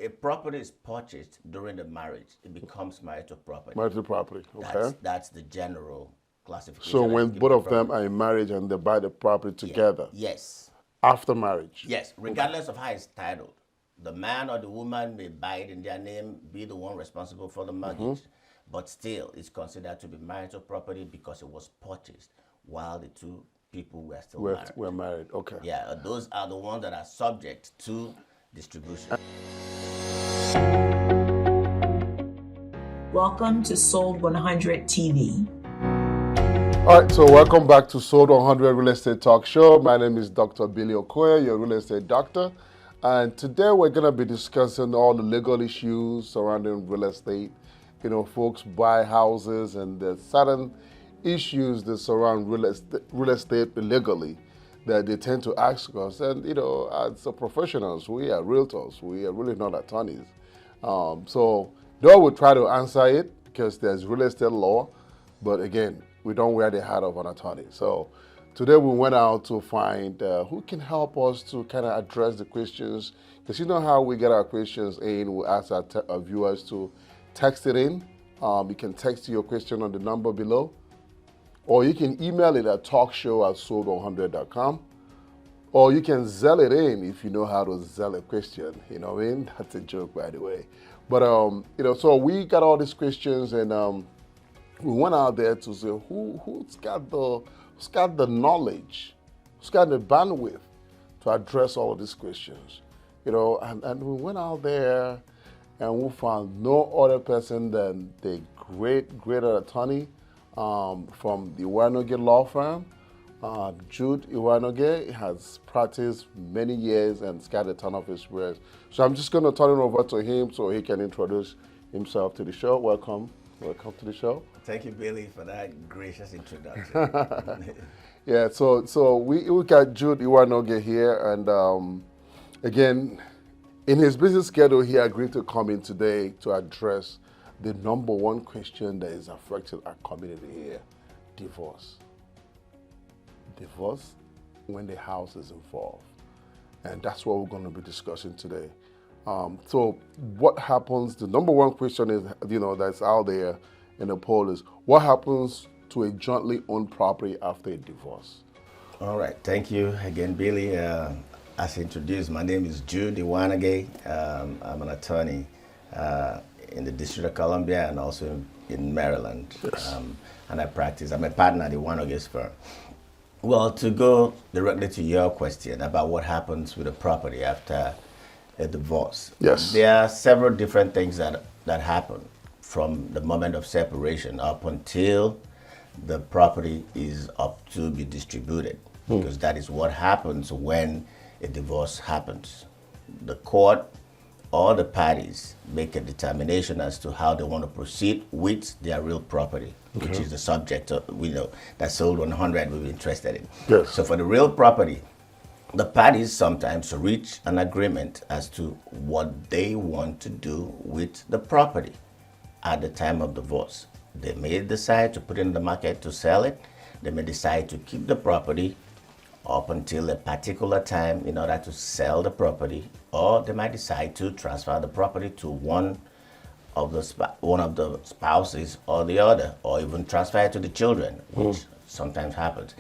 a property is purchased during the marriage, it becomes marital property. Marital property. Okay. That's the general So classification I when give both the of them property. are in marriage and they buy the property Yeah. together Yes. after marriage. Yes. Regardless of how it's titled, the man or the woman may buy it in their name, be the one responsible for the mortgage, but still it's considered to be marital property because it was purchased while the two people were still married. We're married. Okay. Yeah, those are the ones that are subject to distribution. Welcome to Sold 100 TV. All right, so welcome back to Sold 100 Real Estate Talk Show. My name is Dr. Billy Okoye, your real estate doctor. And today we're going to be discussing all the legal issues surrounding real estate. You know, folks buy houses and there's certain issues that surround real estate illegally that they tend to ask us. And, you know, as professionals, we are realtors. We are really not attorneys. So though we'll try to answer it because there's real estate law, but again, we don't wear the hat of an attorney. So today we went out to find who can help us to kind of address the questions. Because you know how we get our questions in, we ask our viewers to text it in. You can text your question on the number below, or you can email it at talkshow@sold100.com, or you can Zelle it in if you know how to Zelle a question. You know what I mean? That's a joke, by the way. But you know, so we got all these questions, and we went out there to say who's got the knowledge, who's got the bandwidth to address all of these questions. You know, and we went out there and we found no other person than the great attorney from the Iwanoge law firm. Jude Iwanoge has practiced many years and has got a ton of experience. So I'm just going to turn it over to him so he can introduce himself to the show. Welcome to the show. Thank you, Billy, for that gracious introduction. Yeah, so we got Jude Iwanoge here, and again, in his busy schedule, he agreed to come in today to address the number one question that is affecting our community here: divorce. Divorce when the house is involved, and that's what we're going to be discussing today. So what happens? The number one question is, you know, that's out there in the poll is, what happens to a jointly owned property after a divorce? All right, thank you again, Billy. As introduced, my name is Jude Iwanage. I'm an attorney in the District of Columbia and also in Maryland. Yes. And I practice. I'm a partner at the Iwanoge's firm. Well, to go directly to your question about what happens with a property after a divorce. Yes. There are several different things that happen from the moment of separation up until the property is up to be distributed, because that is what happens when a divorce happens. The court or the parties make a determination as to how they want to proceed with their real property, which is the subject of, we know, that Sold 100 we're interested in. Yes. So for the real property, the parties sometimes reach an agreement as to what they want to do with the property at the time of divorce. They may decide to put it in the market to sell it. They may decide to keep the property up until a particular time in order to sell the property, or they might decide to transfer the property to one of the spouses or the other, or even transfer it to the children, which sometimes happens.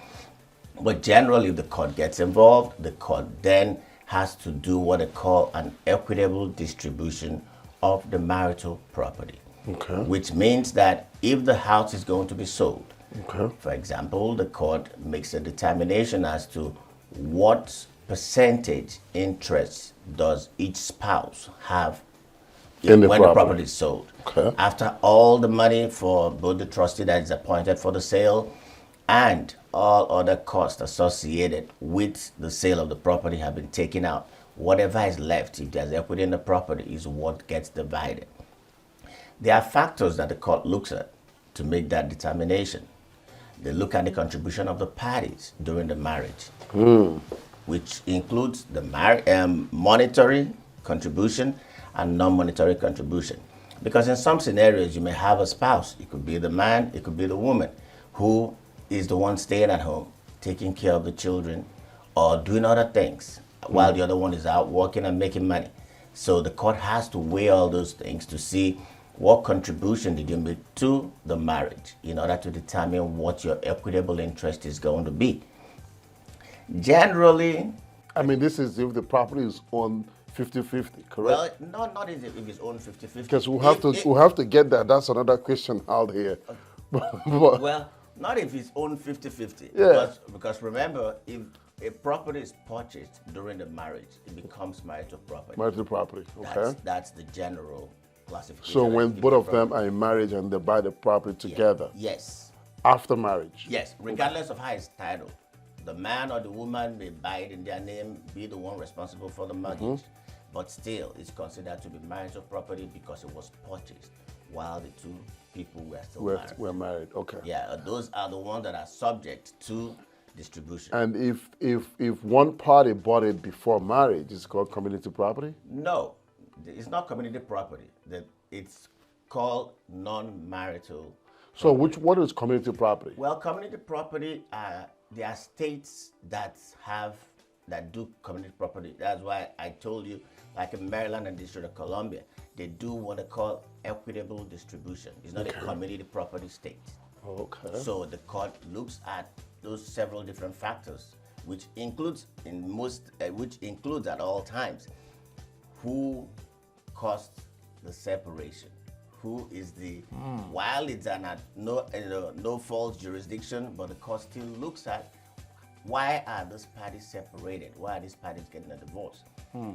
But generally, if the court gets involved, the court then has to do what they call an equitable distribution of the marital property. Okay. Which means that if the house is going to be sold, Okay. for example, the court makes a determination as to what percentage interest does each spouse have In the when property. the property is sold. Okay. After all the money for both the trustee that is appointed for the sale and all other costs associated with the sale of the property have been taken out, whatever is left, if there's equity in the property, is what gets divided. There are factors that the court looks at to make that determination. They look at the contribution of the parties during the marriage, which includes the monetary contribution and non-monetary contribution. Because in some scenarios, you may have a spouse, it could be the man, it could be the woman, who is the one staying at home, taking care of the children, or doing other things, while the other one is out working and making money. So the court has to weigh all those things to see what contribution did you make to the marriage in order to determine what your equitable interest is going to be. Generally, I mean, this is if the property is on 50-50, correct? well, not if it's owned 50-50. Because we'll have to get that. That's another question out here. Well, not if it's owned 50-50. Yeah. Because remember, if a property is purchased during the marriage, it becomes marital property. Marital property, okay. That's the general classification. So when both of them are in marriage and they buy the property together, yes, after marriage, yes, regardless of how it's titled, the man or the woman may buy it in their name, be the one responsible for the mortgage, but still it's considered to be marital property because it was purchased while the two people were still married. we're married, okay. Yeah, those are the ones that are subject to distribution. And if one party bought it before marriage, it's called community property? No, it's not community property. It's called non-marital. So what is community property? Well, community property, there are states that do community property. That's why I told you, like in Maryland and District of Columbia, they do what they call equitable distribution. It's not a community property state. Okay. So the court looks at those several different factors, which includes at all times who caused the separation, who is the while it's an no fault jurisdiction, but the court still looks at why are these parties separated, why are these parties getting a divorce.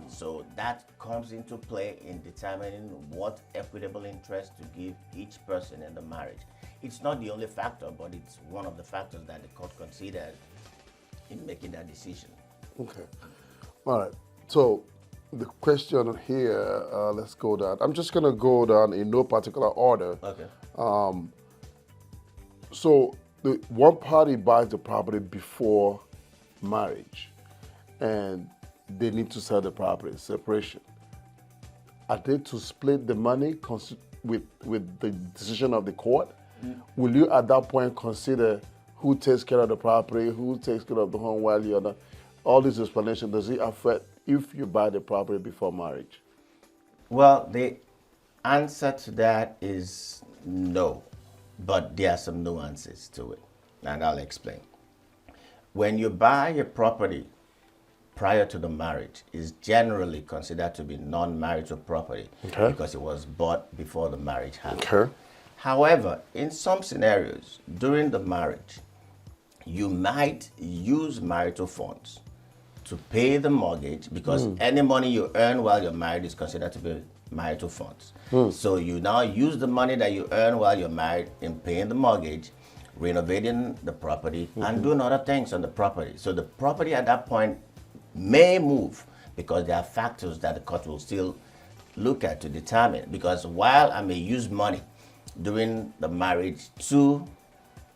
So that comes into play in determining what equitable interest to give each person in the marriage. It's not the only factor, but it's one of the factors that the court considered in making that decision. Okay. All right. So the question here, let's go down. I'm just going to go down in no particular order. Okay. So the one party buys the property before marriage, and they need to sell the property, separation. Are they to split the money with the decision of the court? Will you at that point consider who takes care of the property, who takes care of the home while you're not? All this explanation, does it affect if you buy the property before marriage? Well, the answer to that is no, but there are some nuances to it, and I'll explain. When you buy a property prior to the marriage, is generally considered to be non-marital property because it was bought before the marriage happened. Okay. However, in some scenarios, during the marriage, you might use marital funds to pay the mortgage because any money you earn while you're married is considered to be marital funds. So you now use the money that you earn while you're married in paying the mortgage, renovating the property, and doing other things on the property. So the property at that point may move because there are factors that the court will still look at to determine. Because while I may use money during the marriage to,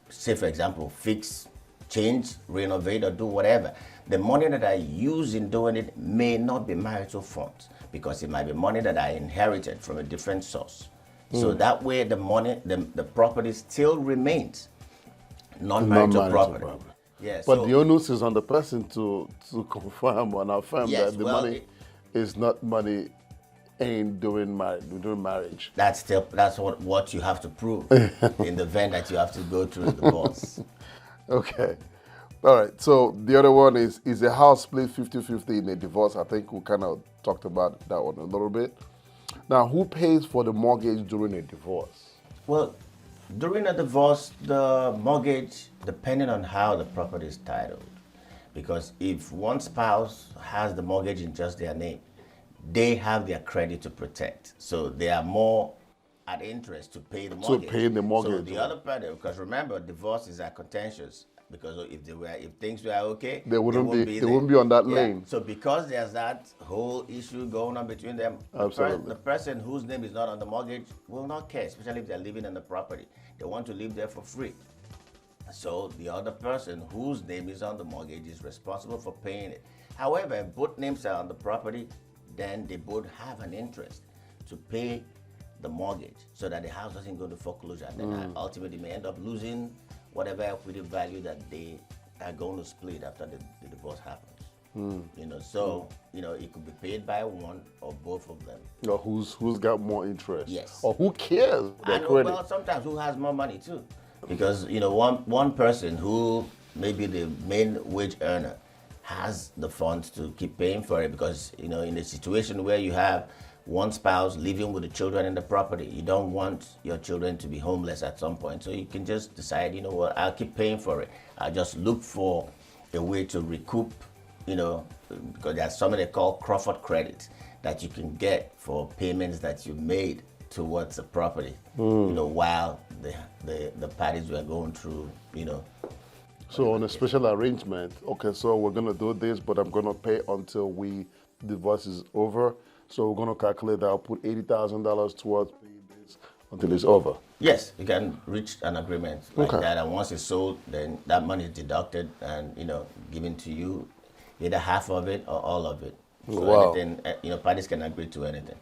say for example, fix, change, renovate, or do whatever, the money that I use in doing it may not be marital funds because it might be money that I inherited from a different source. So that way the money, the property still remains non-marital property. Yeah, but the onus is on the person to confirm or affirm Yes, that the well, money is not money ain't during marriage. That's what you have to prove in the event that you have to go through the divorce. Okay. All right. So the other one is a house split 50-50 in a divorce? I think we kind of talked about that one a little bit. Now, who pays for the mortgage during a divorce? Well, during a divorce, the mortgage, depending on how the property is titled, because if one spouse has the mortgage in just their name, they have their credit to protect. So they are more at interest to pay the mortgage. To pay the mortgage. So the other party, because remember, divorces are contentious. Because if things were okay, they wouldn't be on that lane. So because there's that whole issue going on between them, Absolutely. the person whose name is not on the mortgage will not care, especially if they're living in the property. They want to live there for free. So the other person whose name is on the mortgage is responsible for paying it. However, if both names are on the property, then they both have an interest to pay the mortgage so that the house doesn't go to foreclosure. And then ultimately may end up losing whatever equity value that they are going to split after the divorce happens. So it could be paid by one or both of them. Or who's got more interest? Yes. Or who cares their And credit? well, sometimes who has more money too, because one person who maybe the main wage earner has the funds to keep paying for it, because in a situation where you have one spouse living with the children in the property, you don't want your children to be homeless at some point. So you can just decide, I'll keep paying for it. I'll just look for a way to recoup, because there's something they call Crawford credit that you can get for payments that you made towards the property, while the parties were going through, So on a special arrangement, okay, so we're gonna do this, but I'm gonna pay until divorce is over. So we're gonna calculate that I'll put $80,000 towards paying this until it's over. Yes, you can reach an agreement like Okay. that, and once it's sold, then that money is deducted and given to you, either half of it or all of it. So Wow. anything, parties can agree to anything.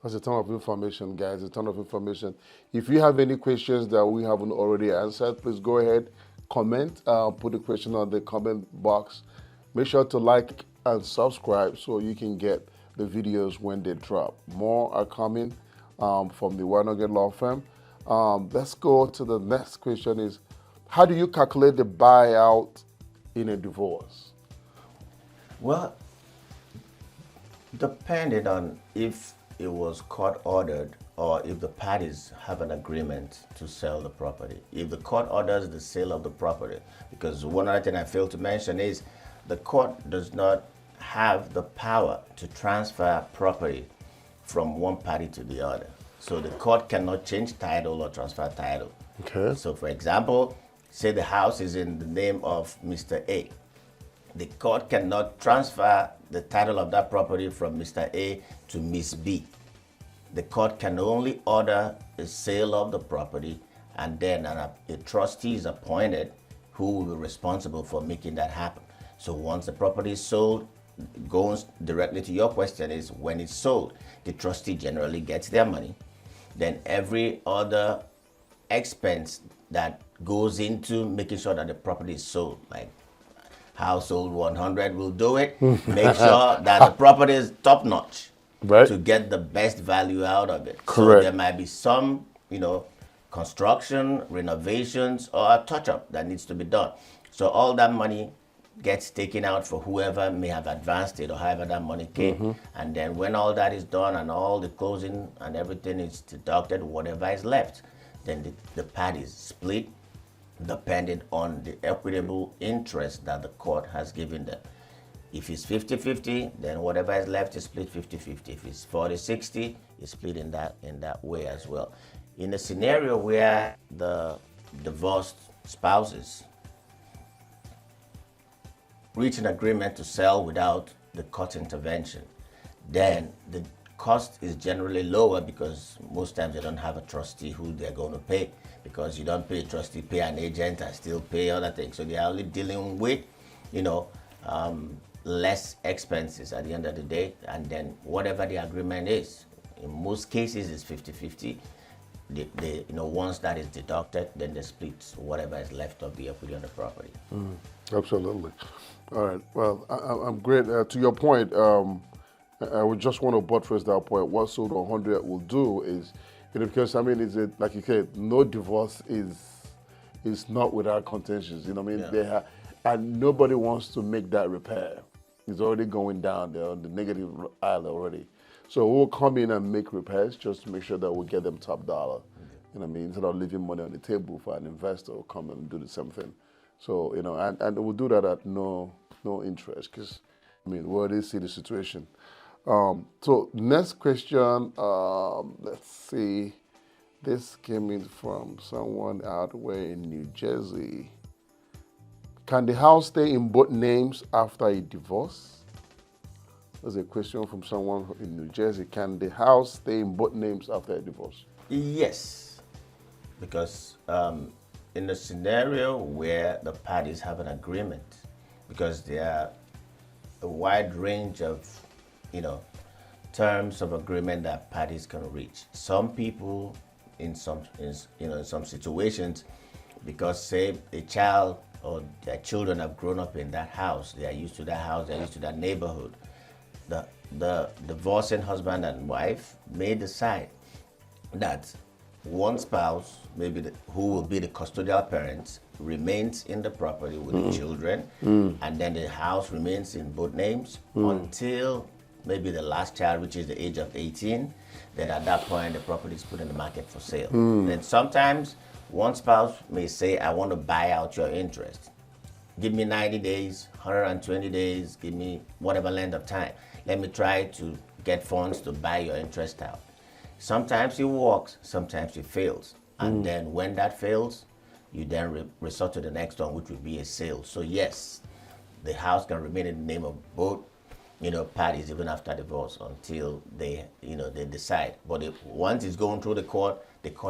That's a ton of information, guys, a ton of information. If you have any questions that we haven't already answered, please go ahead, comment, put the question on the comment box. Make sure to like and subscribe so you can get the videos when they drop. More are coming from the Winoget Law Firm. Let's go to the next question is, how do you calculate the buyout in a divorce? Well, depending on if it was court ordered or if the parties have an agreement to sell the property. If the court orders the sale of the property, because one other thing I failed to mention is the court does not have the power to transfer property from one party to the other. So the court cannot change title or transfer title. Okay. So for example, say the house is in the name of Mr. A. The court cannot transfer the title of that property from Mr. A to Miss B. The court can only order a sale of the property, and then a trustee is appointed who will be responsible for making that happen. So once the property is sold, goes directly to your question is, when it's sold, the trustee generally gets their money. Then every other expense that goes into making sure that the property is sold, like Household 100 will do it. Make sure that the property is top notch, Right. to get the best value out of it. So Correct. there might be some, construction, renovations, or a touch-up that needs to be done. So all that money gets taken out for whoever may have advanced it or however that money came. And then when all that is done and all the closing and everything is deducted, whatever is left, then the parties split depending on the equitable interest that the court has given them. If it's 50-50, then whatever is left is split 50-50. If it's 40-60, it's split in that way as well. In a scenario where the divorced spouses reach an agreement to sell without the court intervention, then the cost is generally lower, because most times they don't have a trustee who they're going to pay, because you don't pay a trustee, pay an agent, and still pay other things. So they are only dealing with, less expenses at the end of the day, and then whatever the agreement is. In most cases, it's 50-50. Once that is deducted, then they split whatever is left of the equity on the property. Absolutely. All right. Well, I'm great. To your point, I would just want to buttress that point. What Sold 100 will do is, because is it like you said, no divorce is not without contentions. Yeah. They have, and nobody wants to make that repair. It's already going down. They're on the negative aisle already. So we'll come in and make repairs just to make sure that we get them top dollar. Instead of leaving money on the table for an investor who come and do the same thing. So, and we'll do that at no interest, because, we already see the situation. So next question, let's see. This came in from someone out where in New Jersey. Can the house stay in both names after a divorce? There's a question from someone in New Jersey. Can the house stay in both names after a divorce? Yes, because in a scenario where the parties have an agreement, because there are a wide range of, terms of agreement that parties can reach. Some people, in some situations, because say a child or their children have grown up in that house. They are used to that house. They are used to that neighborhood. The divorcing husband and wife may decide that one spouse, maybe who will be the custodial parents, remains in the property with the children, and then the house remains in both names until maybe the last child reaches the age of 18. Then at that point, the property is put in the market for sale. Then sometimes one spouse may say, I want to buy out your interest. Give me 90 days, 120 days, give me whatever length of time. Let me try to get funds to buy your interest out. Sometimes it works, sometimes it fails. And then when that fails, you then resort to the next one, which would be a sale. So yes, the house can remain in the name of both, parties even after divorce until they decide. But once it's going through the court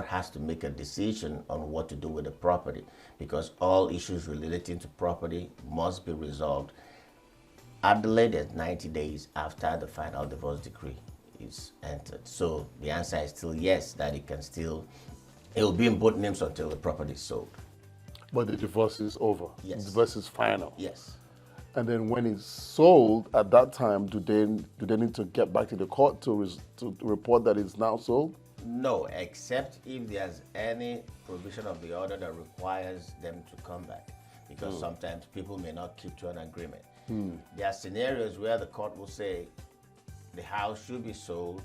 has to make a decision on what to do with the property, because all issues relating to property must be resolved at the latest 90 days after the final divorce decree is entered. So the answer is still yes, that it will be in both names until the property is sold. But the divorce is over. Yes. The divorce is final. Yes. And then when it's sold, at that time, do they need to get back to the court to report that it's now sold? No, except if there's any provision of the order that requires them to come back, because sometimes people may not keep to an agreement. There are scenarios where the court will say the house should be sold,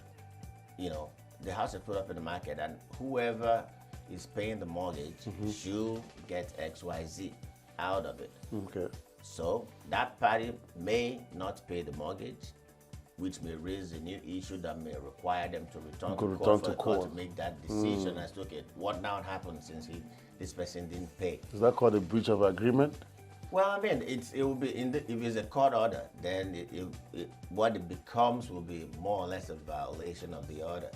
the house is put up in the market, and whoever is paying the mortgage should get XYZ out of it. Okay. So that party may not pay the mortgage, which may raise a new issue that may require them to return to court for the court to make that decision as to, okay, what now happens since this person didn't pay. Is that called a breach of agreement? Well, I mean, it will be if it's a court order, then what it becomes will be more or less a violation of the order.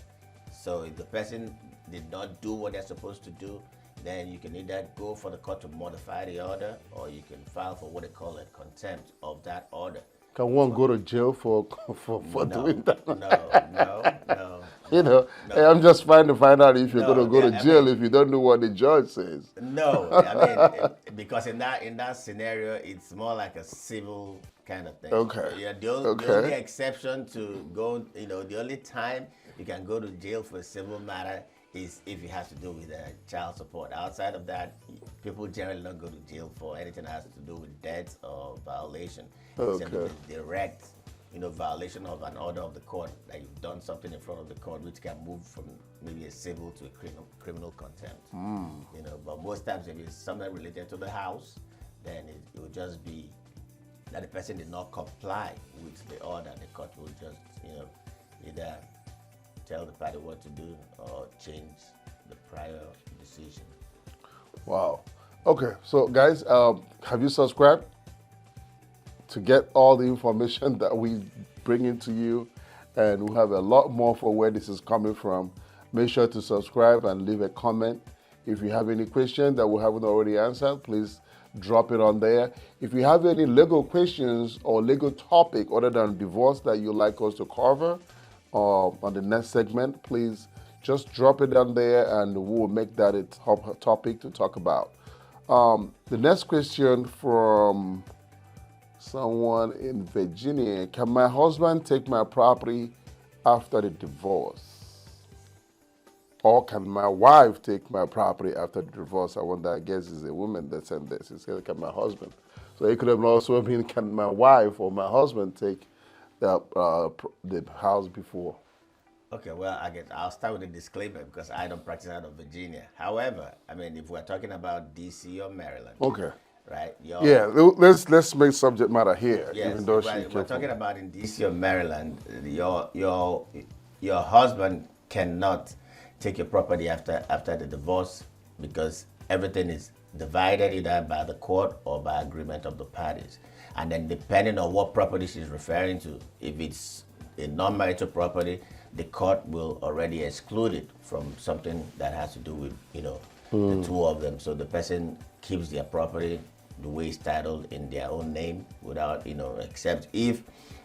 So if the person did not do what they're supposed to do, then you can either go for the court to modify the order, or you can file for what they call a contempt of that order. Can one go to jail for doing that? No. Hey, I'm just trying to find out if you're going to go to jail if you don't do what the judge says. No, I mean, because in that scenario, it's more like a civil kind of thing. Okay. Yeah, the only exception to go, the only time you can go to jail for a civil matter is if it has to do with child support. Outside of that, people generally don't go to jail for anything that has to do with debt or violation. Except if it's direct, violation of an order of the court, that you've done something in front of the court, which can move from maybe a civil to a criminal contempt. But most times, if it's something related to the house, then it will just be that the person did not comply with the order. The court will just, either tell the party what to do or change the prior decision. Wow. Okay, so guys, have you subscribed to get all the information that we bring into you? And we have a lot more for where this is coming from. Make sure to subscribe and leave a comment. If you have any question that we haven't already answered, please drop it on there. If you have any legal questions or legal topic other than divorce that you'd like us to cover on the next segment, please just drop it down there and we'll make that a top topic to talk about. The next question from someone in Virginia: can my husband take my property after the divorce? Or can my wife take my property after the divorce? I wonder, I guess it's a woman that said this. He said, can my husband? So it could have also been, can my wife or my husband take the house before? Okay, well, I'll start with a disclaimer because I don't practice out of Virginia. However, I mean, if we're talking about DC or Maryland, okay, right? Let's make subject matter here. Yes, even though we're talking about in DC or Maryland, your husband cannot take your property after the divorce because everything is divided either by the court or by agreement of the parties. And then depending on what property she's referring to, if it's a non-marital property, the court will already exclude it from something that has to do with, the two of them. So the person keeps their property the way it's titled in their own name without, except if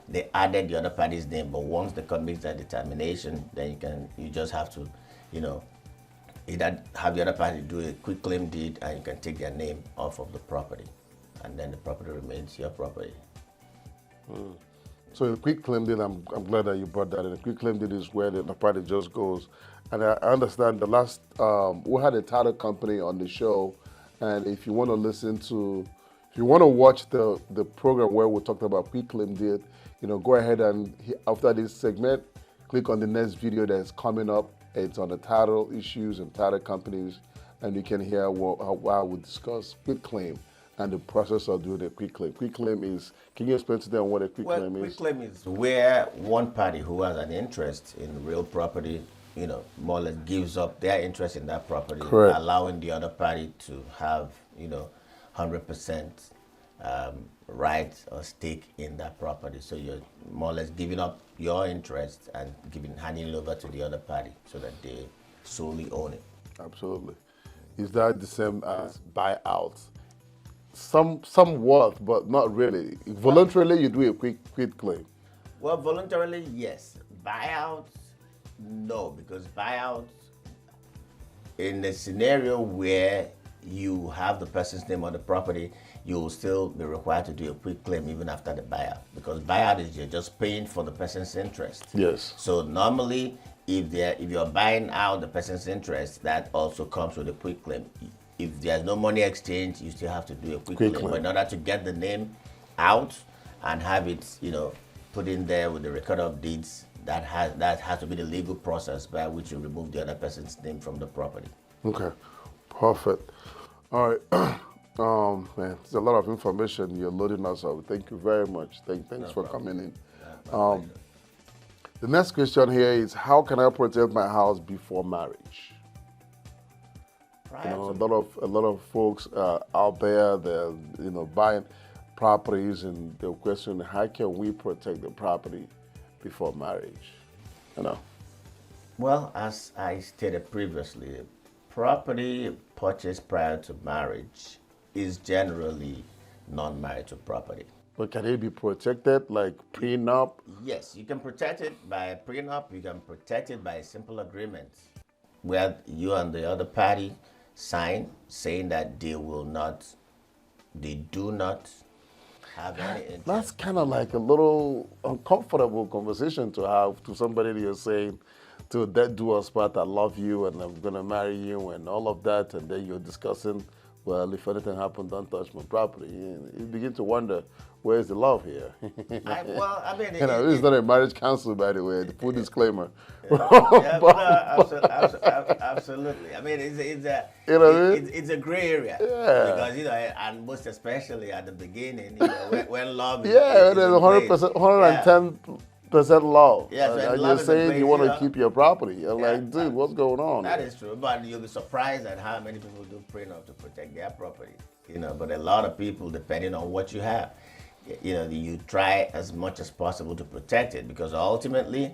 they added the other party's name. But once the court makes that determination, then you just have to, either have the other party do a quick claim deed and you can take their name off of the property, and then the property remains your property. So a quick claim deed, I'm glad that you brought that in. A quick claim deed is where the party just goes. And I understand the last, we had a title company on the show, and if you want to listen to, if you want to watch the program where we talked about quick claim deed, go ahead and after this segment, click on the next video that's coming up. It's on the title issues and title companies, and you can hear how I would discuss quick claim and the process of doing a quick claim. Quick claim is, can you explain to them what a quick claim is? Quick claim is where one party who has an interest in real property, more or less gives up their interest in that property, Correct. allowing the other party to have, 100% right or stake in that property. So you're more or less giving up your interest and handing it over to the other party so that they solely own it. Absolutely. Is that the same as buyout? Somewhat, but not really. Voluntarily, you do a quick claim. Well, voluntarily, yes. Buyouts, no, because buyouts, in a scenario where you have the person's name on the property, you will still be required to do a quick claim even after the buyout, because buyout is you're just paying for the person's interest. Yes. So normally, if you're buying out the person's interest, that also comes with a quick claim. If there's no money exchange, you still have to do a quick claim. But in order to get the name out and have it, put in there with the record of deeds, that has to be the legal process by which you remove the other person's name from the property. Okay, perfect. All right, man, there's a lot of information you're loading us up. Thank you very much. Thanks for coming in. The next question here is, how can I protect my house before marriage? A lot of folks out there, they're buying properties, and they're questioning, how can we protect the property before marriage? Well, as I stated previously, property purchased prior to marriage is generally non-marital property. But can it be protected, like prenup? Yes, you can protect it by a prenup. You can protect it by a simple agreement where you and the other party sign saying that they do not have any intent. That's kind of like a little uncomfortable conversation to have to somebody that you're saying, to that do us part, I love you and I'm going to marry you and all of that, and then you're discussing, well, if anything happens, don't touch my property. You begin to wonder, where's the love here? This is not a marriage counsel, by the way, the full disclaimer. Absolutely. I mean, it's a gray area. Yeah. Because, and most especially at the beginning, when love is... Yeah, there's 100%, 110% love. Yeah, so and you're saying you want to keep your property. You're like, dude, what's going on? That is true, but you'll be surprised at how many people do prenup to protect their property. But a lot of people, depending on what you have, you try as much as possible to protect it, because ultimately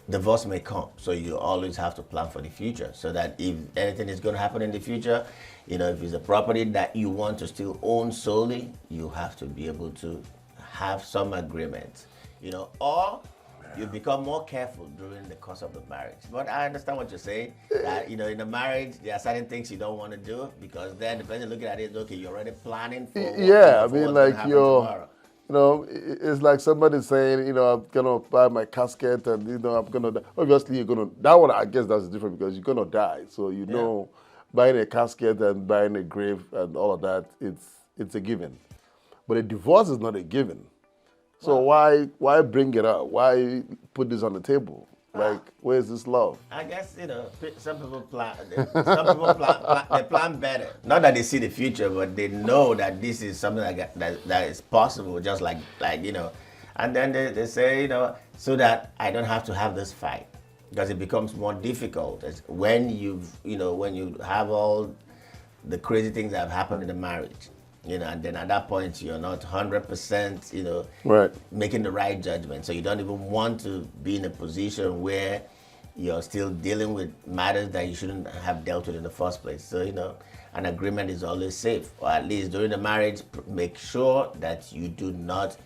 divorce may come. So you always have to plan for the future, so that if anything is going to happen in the future, if it's a property that you want to still own solely, you have to be able to have some agreement, or you become more careful during the course of the marriage. But I understand what you're saying, that, in a marriage, there are certain things you don't want to do, because then the person looking at it is, okay, you're already planning for tomorrow. It's like somebody saying, I'm going to buy my casket and, I'm going to die. Obviously, you're going to, that one, I guess that's different, because you're going to die. So, buying a casket and buying a grave and all of that, it's a given. But a divorce is not a given. So why bring it up? Why put this on the table? Like, where's this love? I guess, some people plan, they plan better. Not that they see the future, but they know that this is something that is possible, just like, and then they say, so that I don't have to have this fight, because it becomes more difficult when you have all the crazy things that have happened in the marriage. And then at that point, you're not 100%, right, making the right judgment. So you don't even want to be in a position where you're still dealing with matters that you shouldn't have dealt with in the first place. So, an agreement is always safe. Or at least during the marriage, make sure that you do not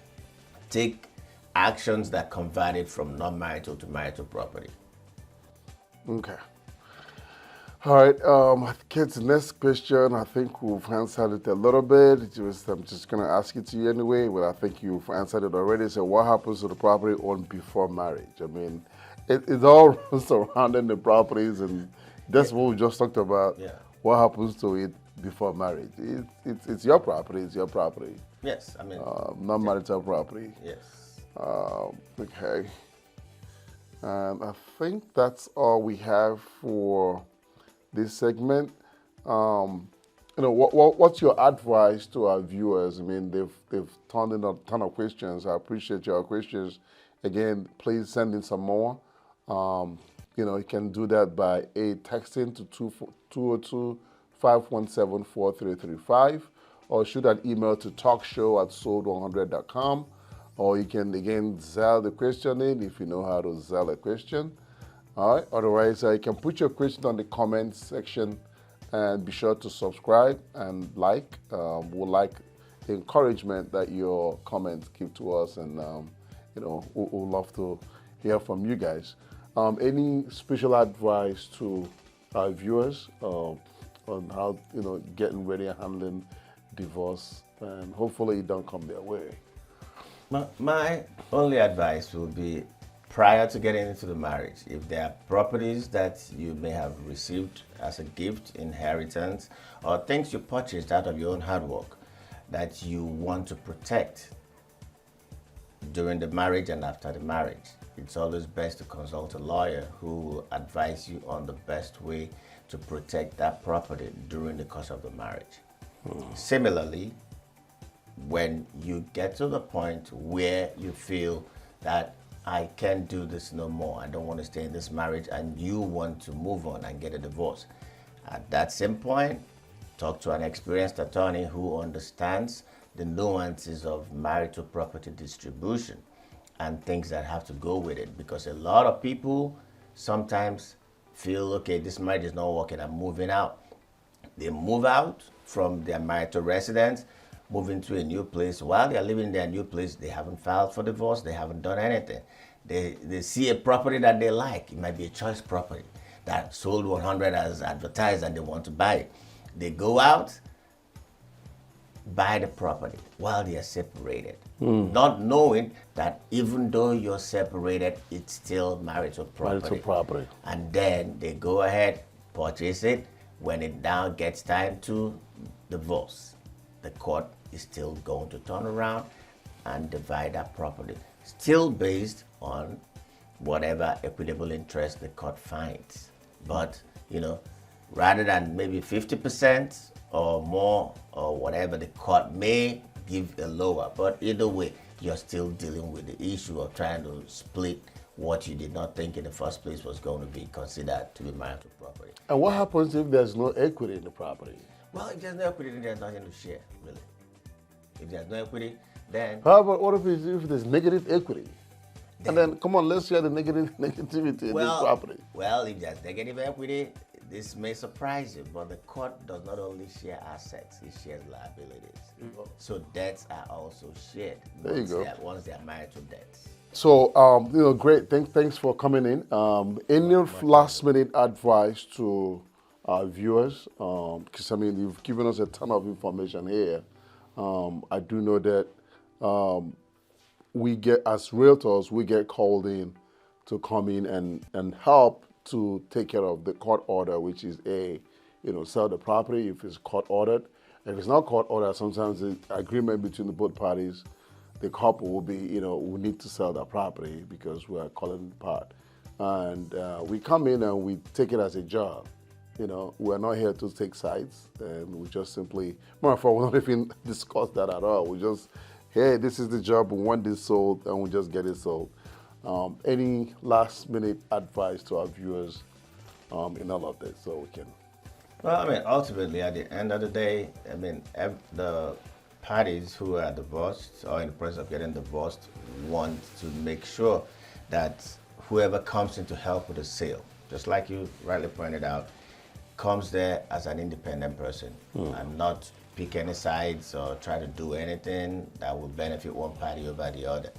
take actions that convert it from non-marital to marital property. Okay. All right, I think the next question, I think we've answered it a little bit. I'm just going to ask it to you anyway, but I think you've answered it already. So what happens to the property owned before marriage? I mean, it's all surrounding the properties, and that's what we just talked about. Yeah. What happens to it before marriage? It's your property. It's your property, Yes, I mean, non-marital property. yes. Okay. And I think that's all we have for this segment. What's your advice to our viewers? I mean, they've turned in a ton of questions. I appreciate your questions. Again, please send in some more. You can do that by texting to 202-517-4335 or shoot an email to talkshow@sold100.com. Or you can, again, Zell the question in if you know how to Zell a question. All right. Otherwise, you can put your question on the comments section and be sure to subscribe and like. We'll like the encouragement that your comments give to us, and we'll love to hear from you guys. Any special advice to our viewers on how getting ready and handling divorce, and hopefully it don't come their way? My only advice would be, prior to getting into the marriage, if there are properties that you may have received as a gift, inheritance, or things you purchased out of your own hard work that you want to protect during the marriage and after the marriage, it's always best to consult a lawyer who will advise you on the best way to protect that property during the course of the marriage. Similarly, when you get to the point where you feel that I can't do this no more, I don't want to stay in this marriage, and you want to move on and get a divorce, at that same point, talk to an experienced attorney who understands the nuances of marital property distribution and things that have to go with it. Because a lot of people sometimes feel, okay, this marriage is not working, I'm moving out. They move out from their marital residence, move into a new place. While they're living in their new place, they haven't filed for divorce, they haven't done anything. They see a property that they like. It might be a choice property that sold 100 as advertised, and they want to buy it. They go out, buy the property while they are separated, not knowing that even though you're separated, it's still marital property. Marital property. And then they go ahead, purchase it. When it now gets time to divorce, the court is still going to turn around and divide that property, still based on whatever equitable interest the court finds. But, rather than maybe 50% or more or whatever, the court may give a lower. But either way, you're still dealing with the issue of trying to split what you did not think in the first place was going to be considered to be marital property. And what happens if there's no equity in the property? Well, if there's no equity, then there's nothing to share, really. If there's no equity, then... How about what if there's negative equity? And then, come on, let's share the negativity in this property. Well, if there's negative equity, this may surprise you, but the court does not only share assets, it shares liabilities. So debts are also shared. There you go. Once they are marital debts. So, great. Thanks for coming in. Any last-minute advice to our viewers? Because, you've given us a ton of information here. I do know that we get, as realtors, we get called in to come in and help to take care of the court order, which is sell the property if it's court ordered. If it's not court ordered, sometimes the agreement between the both parties, the couple will be, we need to sell that property because we are calling it part. And we come in and we take it as a job. We're not here to take sides, and we just simply, we don't even discuss that at all. We just, hey, this is the job, we want this sold, and we just get it sold. Any last-minute advice to our viewers in all of this, so we can? Well, ultimately, at the end of the day, the parties who are divorced or in the process of getting divorced want to make sure that whoever comes in to help with the sale, just like you rightly pointed out, comes there as an independent person and not pick any sides or try to do anything that will benefit one party over the other.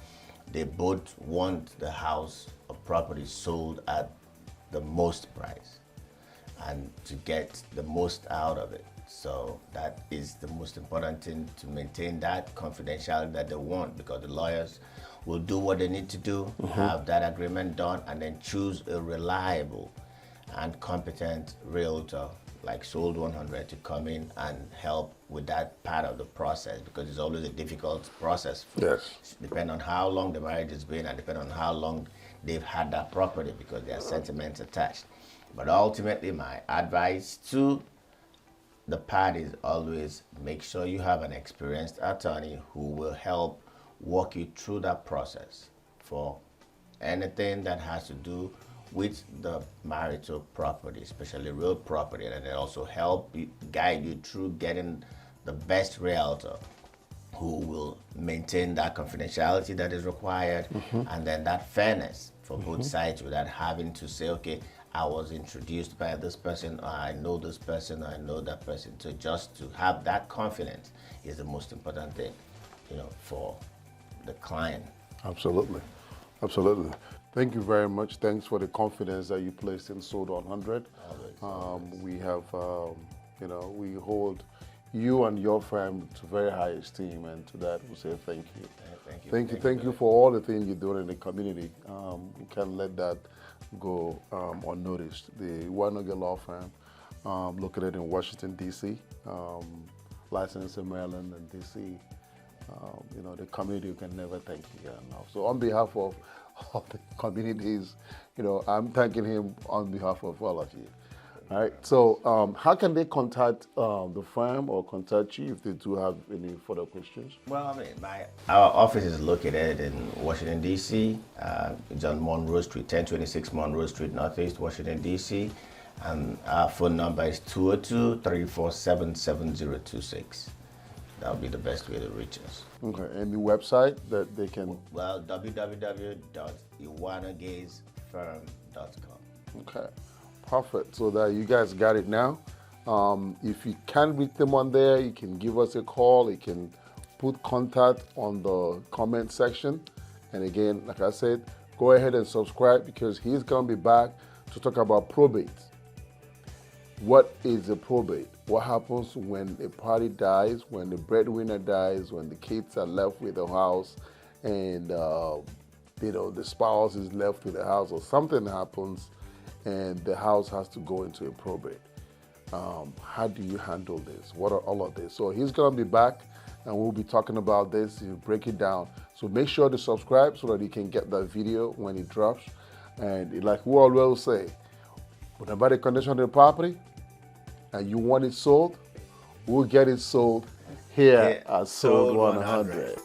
They both want the house or property sold at the most price. and to get the most out of it. So that is the most important thing, to maintain that confidentiality that they want, because the lawyers will do what they need to do, have that agreement done, and then choose a reliable and competent realtor like Sold 100 to come in and help with that part of the process, because it's always a difficult process. Yes. Depending on how long the marriage has been and depending on how long they've had that property, because there are sentiments attached. But ultimately, my advice to the parties, always make sure you have an experienced attorney who will help walk you through that process for anything that has to do with the marital property, especially real property, and then also help you, guide you through getting the best realtor who will maintain that confidentiality that is required, and then that fairness for both sides, without having to say, okay, I was introduced by this person, or I know this person, or I know that person. So just to have that confidence is the most important thing, for the client. Absolutely. Absolutely. Thank you very much. Thanks for the confidence that you placed in Sold 100. We have, we hold you and your firm to very high esteem, and to that we say thank you. Thank you for all the things you're doing in the community. We can't let that go unnoticed. The Wanoge Law Firm, located in Washington, D.C., licensed in Maryland and D.C., the community can never thank you enough. So on behalf of the communities, I'm thanking him on behalf of all of you. All right. So how can they contact the firm or contact you if they do have any further questions? Well, our office is located in Washington, D.C. It's on Monroe Street, 1026 Monroe Street, Northeast Washington, D.C. And our phone number is 202-347-7026. That would be the best way to reach us. Okay. And the website that they can? Well, www.iwanagazefirm.com. Okay. Perfect. So that you guys got it now. If you can't reach them on there, you can give us a call. You can put contact on the comment section. And again, like I said, go ahead and subscribe, because he's going to be back to talk about probate. What is a probate? What happens when a party dies, when the breadwinner dies, when the kids are left with the house, and the spouse is left with the house, or something happens and the house has to go into a probate? How do you handle this? What are all of this? So he's going to be back, and we'll be talking about this. He'll break it down. So make sure to subscribe so that you can get that video when it drops. And like we always say, whenever the condition of the property and you want it sold, we'll get it sold here at Sold 100.